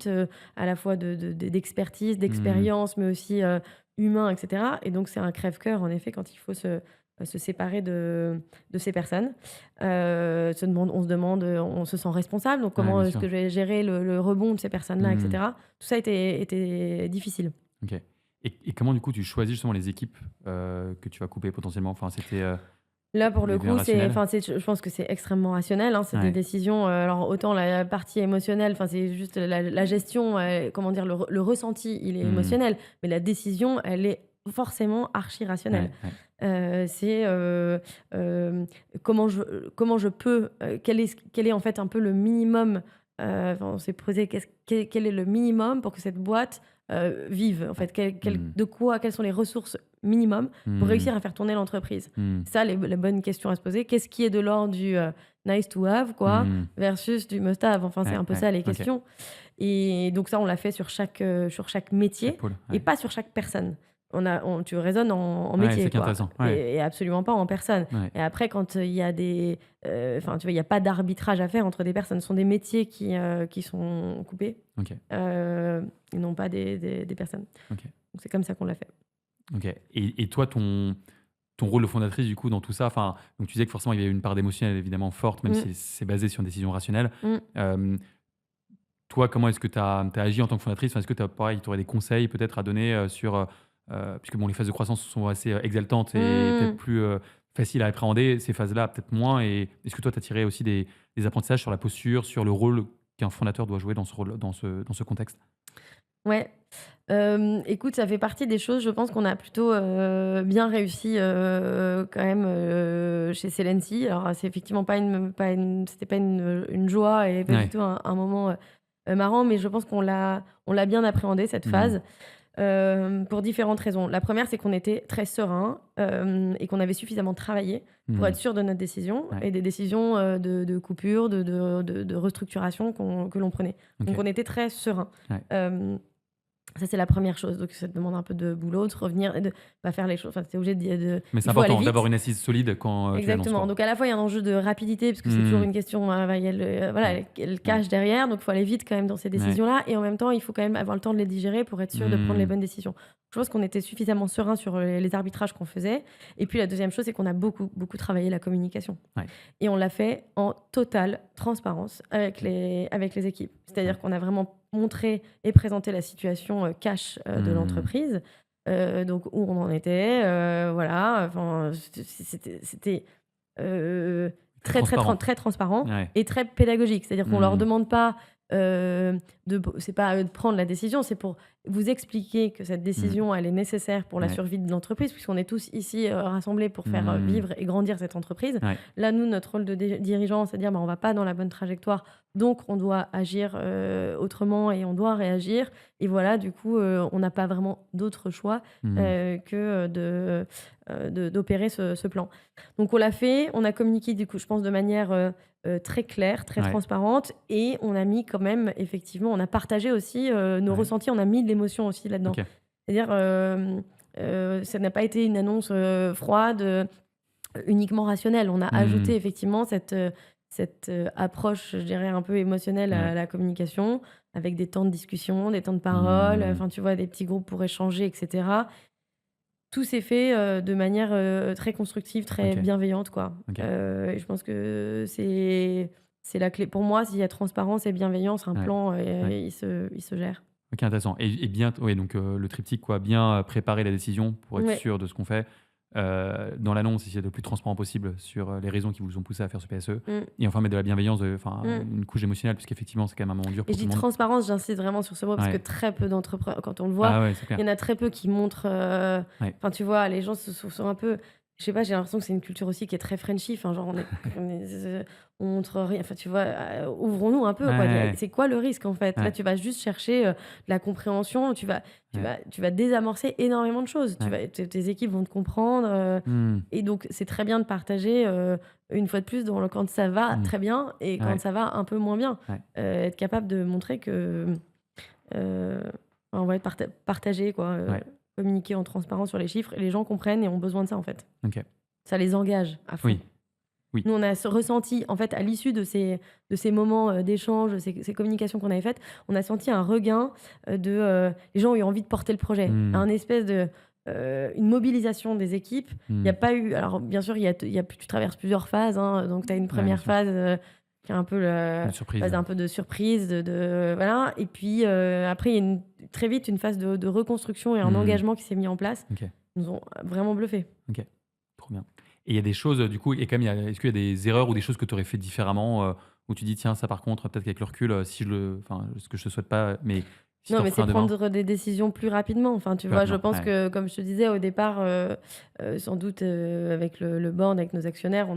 à la fois d'expertise, d'expérience, mais aussi humain, etc. Et donc, c'est un crève-cœur, en effet, quand il faut se séparer de ces personnes. On se sent responsable. Donc, comment est-ce que je vais gérer le rebond de ces personnes-là, etc. Tout ça était difficile. Ok. Et comment, du coup, tu choisis justement les équipes que tu vas couper potentiellement? Enfin, c'était... Là, pour le coup, je pense que c'est extrêmement rationnel. C'est des décisions. Alors, autant la partie émotionnelle, c'est juste la gestion, comment dire, le ressenti, il est émotionnel. Mais la décision, elle est forcément archi-rationnelle. C'est comment je peux... quel est en fait un peu le minimum... on s'est posé quel est le minimum pour que cette boîte vive, en fait, quelles sont les ressources minimum pour réussir à faire tourner l'entreprise. Ça, les bonnes questions à se poser. Qu'est-ce qui est de l'ordre du nice to have, quoi, versus du must have. Enfin, c'est un peu ça les questions. Et donc ça, on l'a fait sur chaque métier et pas sur chaque personne. Tu raisonnes en métier, quoi. Et absolument pas en personne. Et après, quand il y a tu vois, il n'y a pas d'arbitrage à faire entre des personnes. Ce sont des métiers qui sont coupés. Et non pas des personnes. Donc c'est comme ça qu'on l'a fait. Ok. Et toi, ton rôle de fondatrice, du coup, dans tout ça, donc tu disais que forcément, il y avait une part d'émotionnel évidemment forte, même si c'est basé sur une décision rationnelle. Toi, comment est-ce que tu as agi en tant que fondatrice? Est-ce que tu aurais des conseils peut-être à donner sur... puisque les phases de croissance sont assez exaltantes et peut-être plus faciles à appréhender, ces phases-là, peut-être moins. Et est-ce que toi, tu as tiré aussi des apprentissages sur la posture, sur le rôle qu'un fondateur doit jouer dans ce contexte? Ouais. Écoute, ça fait partie des choses, je pense qu'on a plutôt bien réussi quand même chez Celency. Alors, c'est effectivement c'était pas une joie et pas du tout un moment marrant, mais je pense qu'on l'a bien appréhendé, cette phase. Pour différentes raisons. La première, c'est qu'on était très serein et qu'on avait suffisamment travaillé pour être sûr de notre décision et des décisions de coupure, de restructuration que l'on prenait. Donc, on était très serein. Ça, c'est la première chose. Donc, ça te demande un peu de boulot, de revenir et de pas faire les choses. Enfin, t'es obligé de Mais c'est important d'avoir une assise solide quand Exactement. Donc, à la fois, il y a un enjeu de rapidité, parce que c'est toujours une question, elle cache derrière. Donc, il faut aller vite quand même dans ces décisions-là. Et en même temps, il faut quand même avoir le temps de les digérer pour être sûr de prendre les bonnes décisions. Je pense qu'on était suffisamment serein sur les arbitrages qu'on faisait. Et puis, la deuxième chose, c'est qu'on a beaucoup, beaucoup travaillé la communication. Et on l'a fait en totale transparence avec les équipes. C'est-à-dire qu'on a vraiment montré et présenté la situation cash de l'entreprise, donc où on en était, voilà. Enfin, c'était très transparent et très pédagogique. C'est-à-dire qu'on leur demande pas c'est pas à eux de prendre la décision, c'est pour vous expliquer que cette décision elle est nécessaire pour la survie de l'entreprise, puisqu'on est tous ici rassemblés pour faire vivre et grandir cette entreprise. Là, nous, notre rôle de dirigeant, c'est de dire on va pas dans la bonne trajectoire, donc on doit agir autrement et on doit réagir. Et voilà, du coup, on n'a pas vraiment d'autre choix que d'opérer ce plan. Donc on l'a fait, on a communiqué, du coup, je pense, de manière très claire, très transparente, et on a mis quand même, effectivement, on a partagé aussi nos ressentis, on a mis de l'émotion aussi là-dedans. C'est-à-dire, ça n'a pas été une annonce froide, uniquement rationnelle. On a ajouté effectivement cette approche, je dirais, un peu émotionnelle à la communication, avec des temps de discussion, des temps de parole, enfin, tu vois, des petits groupes pour échanger, etc. Tout s'est fait de manière très constructive, très bienveillante, quoi. Et je pense que c'est la clé. Pour moi, s'il y a transparence et bienveillance, un plan, il se gère. Ok, intéressant. Et bien, donc le triptyque, quoi, bien préparer la décision pour être sûr de ce qu'on fait. Dans l'annonce, essayer de le plus transparent possible sur les raisons qui vous ont poussé à faire ce PSE. Et enfin, mettre de la bienveillance, une couche émotionnelle, puisqu'effectivement, c'est quand même un moment dur pour tout le monde. Et je dis transparence, j'insiste vraiment sur ce mot, parce que très peu d'entrepreneurs, quand on le voit, il y en a très peu qui montrent... Enfin, tu vois, les gens sont un peu... Je sais pas, j'ai l'impression que c'est une culture aussi qui est très Frenchy. Enfin, genre, on montre rien. Enfin, tu vois, ouvrons-nous un peu. Quoi. C'est quoi le risque, en fait? Là, tu vas juste chercher de la compréhension. Tu vas désamorcer énormément de choses. Tes équipes vont te comprendre. Et donc, c'est très bien de partager, une fois de plus, quand ça va très bien et quand ça va un peu moins bien. Être capable de montrer que on va être partagé, quoi. Communiquer en transparence sur les chiffres, et les gens comprennent et ont besoin de ça, en fait. Ça les engage à fond. Oui. Nous, on a ressenti, en fait, à l'issue de ces moments d'échange, ces communications qu'on avait faites, on a senti un regain les gens ont eu envie de porter le projet. Un espèce de... une mobilisation des équipes. Il n'y a pas eu... Alors, bien sûr, tu traverses plusieurs phases. Donc, tu as une première phase... qui est un peu phase un peu de surprise, voilà. Et puis après, il y a très vite une phase de reconstruction et un engagement qui s'est mis en place. Ils nous ont vraiment bluffé. Ok, trop bien. Et il y a des choses, du coup, est-ce qu'il y a des erreurs ou des choses que tu aurais fait différemment où tu dis, tiens, ça par contre, peut-être qu'avec le recul, ce que je te souhaite pas, mais... Non, mais c'est prendre des décisions plus rapidement. Enfin, tu vois, je pense que, comme je te disais au départ, sans doute avec le board, avec nos actionnaires,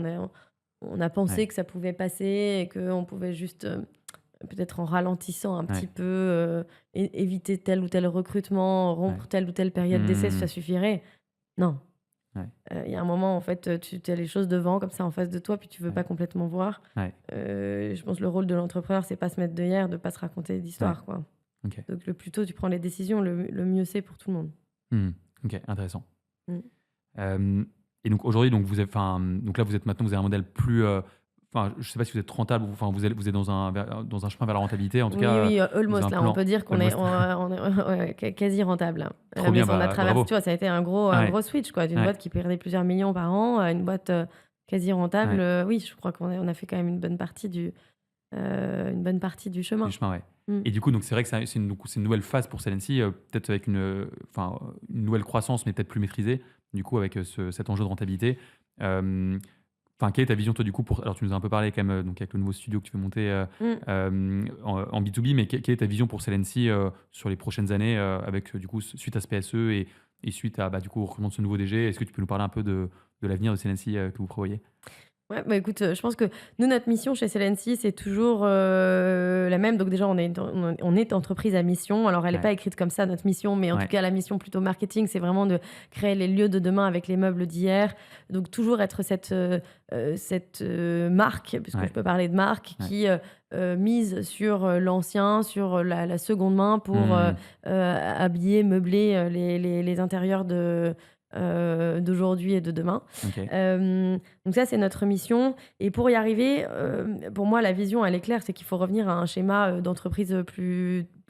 on a pensé que ça pouvait passer et qu'on pouvait juste, peut-être en ralentissant un petit peu, éviter tel ou tel recrutement, rompre telle ou telle période d'essai, ça suffirait. Non. Il y a un moment, en fait, tu as les choses devant, comme ça, en face de toi, puis tu veux pas complètement voir. Je pense que le rôle de l'entrepreneur, c'est pas se mettre de hier, de pas se raconter d'histoire, quoi. Donc, le plus tôt tu prends les décisions, le mieux c'est pour tout le monde. Ok, intéressant. Et donc aujourd'hui, donc là vous avez un modèle plus, je sais pas si vous êtes rentable, vous êtes dans un chemin vers la rentabilité, en tout cas. Oui, almost là, on peut dire qu'on est quasi rentable. Là. Trop bien, on a traversé, tu vois, ça a été un gros switch, quoi, d'une boîte qui perdait plusieurs millions par an à une boîte quasi rentable. Oui, je crois qu'on a fait quand même une bonne partie du chemin. Et du coup, donc c'est vrai que c'est une nouvelle phase pour Celency, peut-être avec une nouvelle croissance, mais peut-être plus maîtrisée, du coup, avec cet enjeu de rentabilité. Quelle est ta vision, toi, du coup, alors tu nous as un peu parlé quand même, donc avec le nouveau studio que tu veux monter en B2B, mais quelle est ta vision pour Celency sur les prochaines années, avec, du coup, suite à ce PSE et suite à, du coup, au recrutement de ce nouveau DG? Est-ce que tu peux nous parler un peu de l'avenir de Celency que vous prévoyez? Ouais, bah écoute, je pense que nous, notre mission chez Celency, c'est toujours la même. Donc déjà, on est entreprise à mission. Alors, elle n'est pas écrite comme ça, notre mission, mais en tout cas, la mission plutôt marketing, c'est vraiment de créer les lieux de demain avec les meubles d'hier. Donc, toujours être cette marque, puisque je peux parler de marque, qui mise sur l'ancien, sur la seconde main pour habiller, meubler les intérieurs d'aujourd'hui et de demain. Donc ça, c'est notre mission. Et pour y arriver, pour moi, la vision, elle est claire, c'est qu'il faut revenir à un schéma d'entreprise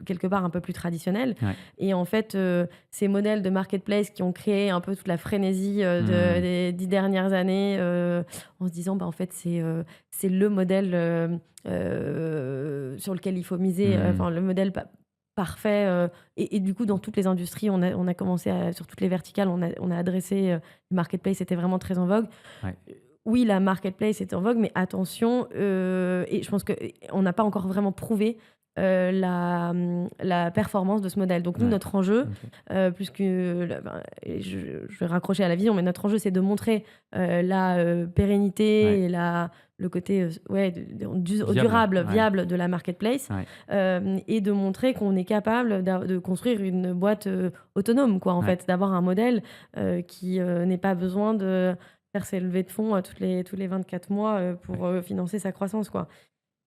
quelque part un peu plus traditionnel. Et en fait, ces modèles de marketplace qui ont créé un peu toute la frénésie des 10 dernières années, en se disant, en fait, c'est le modèle sur lequel il faut miser, le modèle parfait. Et du coup, dans toutes les industries, on a commencé sur toutes les verticales, on a adressé le marketplace, c'était vraiment très en vogue. Oui, la marketplace est en vogue, mais attention, et je pense qu'on n'a pas encore vraiment prouvé la performance de ce modèle. Donc nous, notre enjeu, plus que... je vais raccrocher à la vision, mais notre enjeu, c'est de montrer la pérennité et le côté durable, viable de la marketplace, et de montrer qu'on est capable de construire une boîte autonome, quoi, en fait, d'avoir un modèle qui n'ait pas besoin de faire ses levées de fonds tous les 24 mois pour financer sa croissance, quoi.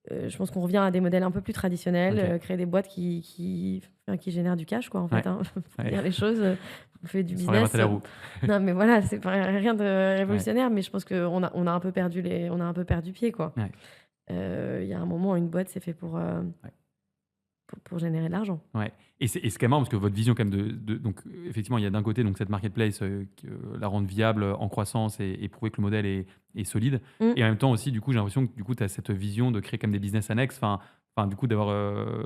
je pense qu'on revient à des modèles un peu plus traditionnels, Ok. créer des boîtes qui génèrent du cash, quoi, en fait. Ouais. Hein. Faut Ouais. dire les choses. On fait du Sans réinventer business. la roue. Non, mais voilà, c'est pas rien de Ouais. révolutionnaire, mais je pense qu'on a un peu perdu on a un peu perdu pied, quoi. Ouais. Il y a un moment, une boîte, c'est fait Ouais. pour générer de l'argent. Ouais. Et c'est quand même marrant parce que votre vision quand même donc effectivement il y a d'un côté donc cette marketplace la rendre viable en croissance et prouver que le modèle est solide Mmh. et en même temps aussi du coup j'ai l'impression que du coup tu as cette vision de créer comme des business annexes enfin du coup d'avoir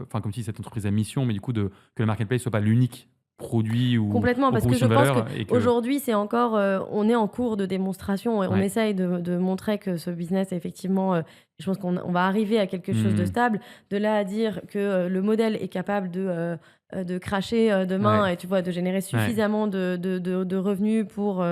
enfin comme si cette entreprise à mission mais du coup que le marketplace soit pas l'unique produit ou Complètement, parce que je proposition de pense valeur et que qu'aujourd'hui, c'est encore, on est en cours de démonstration et on ouais. essaye de montrer que ce business, effectivement, je pense qu'on va arriver à quelque chose de Mmh. stable. De là à dire que le modèle est capable de cracher demain Ouais. et tu vois, de générer Ouais. suffisamment de revenus pour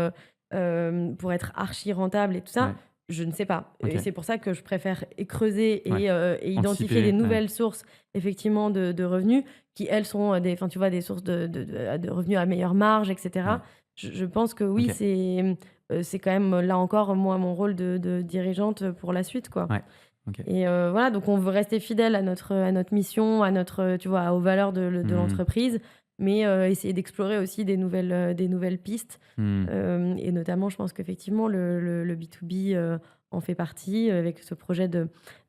être archi rentable et tout ça, Ouais. je ne sais pas. OK. Et c'est pour ça que je préfère creuser Ouais. et identifier des Anticiper, ouais. nouvelles sources, effectivement, de revenus qui, elles, sont enfin, tu vois, des sources de revenus à meilleure marge, etc. Ouais. Je pense que oui, OK. c'est quand même, là encore, moi, mon rôle de dirigeante pour la suite, quoi. Ouais. OK. Et voilà, donc on veut rester fidèle à notre mission, à tu vois, aux valeurs de Mmh. l'entreprise, mais essayer d'explorer aussi des nouvelles pistes. Mmh. Et notamment, je pense qu'effectivement, le B2B en fait partie, avec ce projet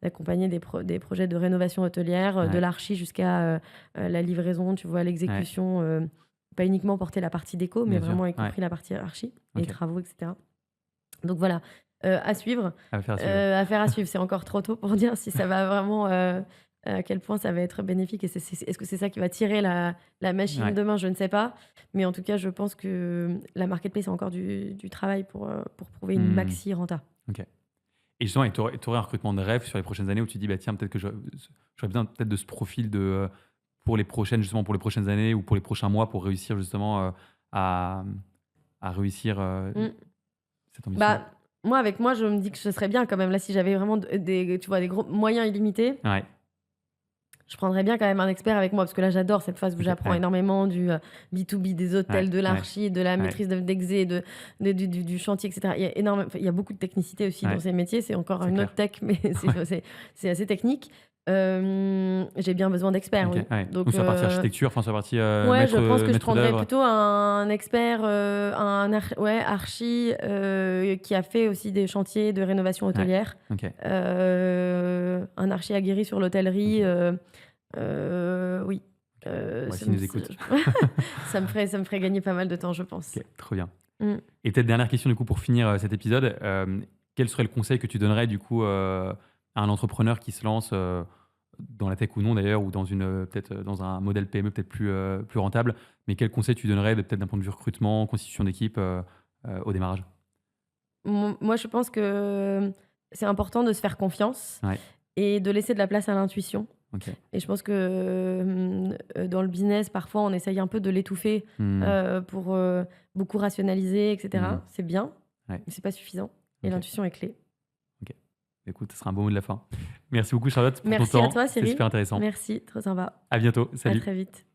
d'accompagner des projets de rénovation hôtelière, de Ouais. l'archi jusqu'à la livraison, tu vois, Ouais. l'exécution, pas uniquement porter la partie déco, mais Bien sûr. vraiment y Ouais. compris la partie archi, les OK. travaux, etc. Donc voilà, à suivre. Affaire à suivre. Affaire à suivre. C'est encore trop tôt pour dire si ça va vraiment, à quel point ça va être bénéfique et est-ce que c'est ça qui va tirer la machine Ouais. demain? Je ne sais pas. Mais en tout cas, je pense que la marketplace a encore du travail pour prouver une Mmh. maxi renta. OK. Et justement, tu aurais un recrutement de rêve sur les prochaines années où tu dis, bah, tiens, peut-être que j'aurais besoin peut-être de ce profil pour les prochaines années ou pour les prochains mois pour réussir justement à, à réussir Mmh. cette ambition. Bah, moi, je me dis que ce serait bien quand même. Là, si j'avais vraiment tu vois, des gros moyens illimités, Ouais, je prendrais bien quand même un expert avec moi parce que là, j'adore cette phase où ok, j'apprends ouais, énormément du B2B, des ouais, hôtels, de ouais, l'archi, de la ouais, maîtrise d'exé, du chantier, etc. Il y a beaucoup de technicité aussi dans ouais, ces métiers. C'est encore c'est une clair. autre tech, mais Ouais, c'est assez technique. J'ai bien besoin d'experts, ok, oui. ouais. Donc, Donc sur la partie architecture, enfin sur la partie ouais, je pense que je maître prendrais d'œuvre. plutôt un expert, ouais, archi, qui a fait aussi des chantiers de rénovation Ouais, hôtelière. ok, Un archi aguerri sur l'hôtellerie, ok, oui. ok. Bon, Ça s'il me nous écoute. ça me ferait gagner pas mal de temps, je pense. Ok, trop bien. Mmh. Et peut-être dernière question du coup pour finir cet épisode. Quel serait le conseil que tu donnerais du coup à un entrepreneur qui se lance dans la tech ou non d'ailleurs, ou dans peut-être dans un modèle PME peut-être plus rentable, mais quel conseil tu donnerais peut-être d'un point de vue recrutement, constitution d'équipe au démarrage? Moi, je pense que c'est important de se faire confiance Ouais, et de laisser de la place à l'intuition. ok. Et je pense que, dans le business, parfois, on essaye un peu de l'étouffer, Hmm, pour, beaucoup rationaliser et hmm, cetera. C'est bien, ouais, mais c'est pas suffisant et ok, l'intuition est clé. ok. Écoute, ce sera un beau mot de la fin. Merci beaucoup Charlotte pour ton Merci à temps, toi, c'était Cyril. super intéressant. Merci, trop sympa. À bientôt, À salut. très vite.